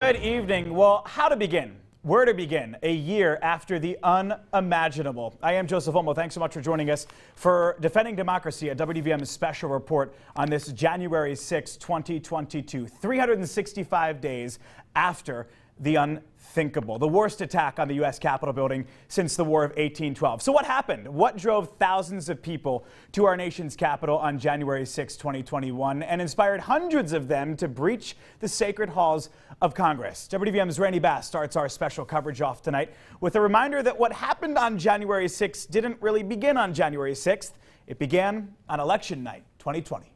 Good evening. Well, how to begin? Where to begin? A year after the unimaginable. I am Joseph Olmo. Thanks so much for joining us for Defending Democracy, a WVM special report on this January 6, 2022. 365 days after the unthinkable, the worst attack on the U.S. Capitol building since the War of 1812. So what happened? What drove thousands of people to our nation's Capitol on January 6, 2021 and inspired hundreds of them to breach the sacred halls of Congress? WVM's Randy Bass starts our special coverage off tonight with a reminder that what happened on January 6 didn't really begin on January 6th. It began on election night 2020.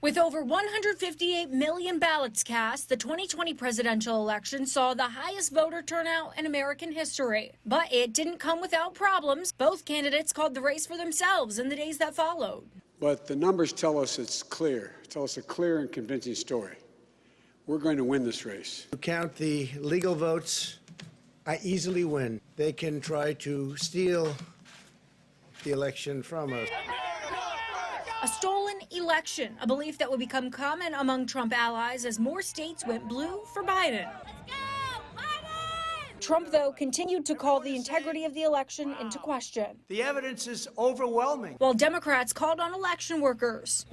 With over 158 million ballots cast, the 2020 presidential election saw the highest voter turnout in American history. But it didn't come without problems. Both candidates called the race for themselves in the days that followed. But the numbers tell us it's clear. Tell us a clear and convincing story. We're going to win this race. To count the legal votes, I easily win. They can try to steal the election from us. A stolen election, a belief that would become common among Trump allies as more states went blue for Biden. Trump, though, continued to call the integrity of the election into question. The evidence is overwhelming. While Democrats called on election workers.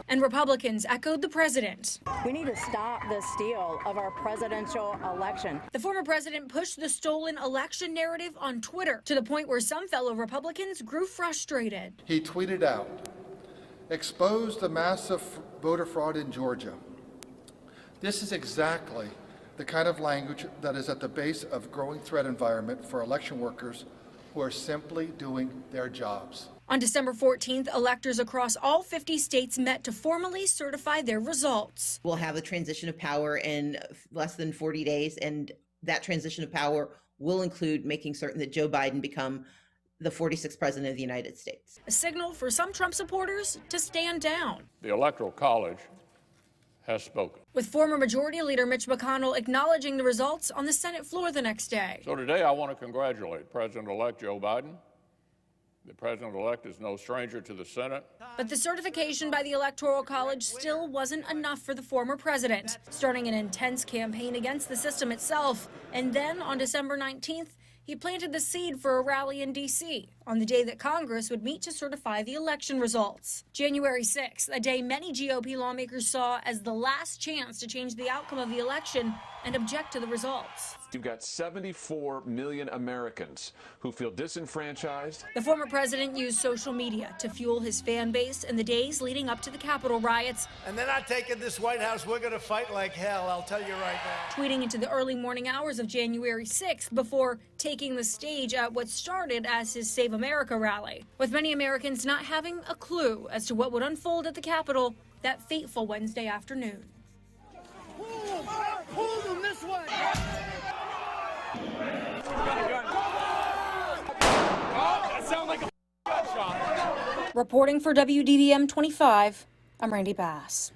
And Republicans echoed the president. We need to stop the steal of our presidential election. The former president pushed the stolen election narrative on Twitter to the point where some fellow Republicans grew frustrated. He tweeted out, "Expose the massive voter fraud in Georgia." This is exactly the kind of language that is at the base of growing threat environment for election workers who are simply doing their jobs. On December 14th, electors across all 50 states met to formally certify their results. We'll have a transition of power in less than 40 days, and that transition of power will include making certain that Joe Biden become the 46th president of the United States. A signal for some Trump supporters to stand down. The Electoral College has spoken. With former Majority Leader Mitch McConnell acknowledging the results on the Senate floor the next day. So today I want to congratulate President-elect Joe Biden. The president-elect is no stranger to the Senate. But the certification by the Electoral College still wasn't enough for the former president, starting an intense campaign against the system itself. And then on December 19th, he planted the seed for a rally in D.C. on the day that Congress would meet to certify the election results. January 6th, a day many GOP lawmakers saw as the last chance to change the outcome of the election and object to the results. You've got 74 million Americans who feel disenfranchised. The former president used social media to fuel his fan base in the days leading up to the Capitol riots. And they're not taking this White House. We're going to fight like hell, I'll tell you right now. Tweeting into the early morning hours of January 6th before taking the stage at what started as his Save America rally, with many Americans not having a clue as to what would unfold at the Capitol that fateful Wednesday afternoon. Pull them this way. Reporting for WDVM 25, I'm Randy Bass.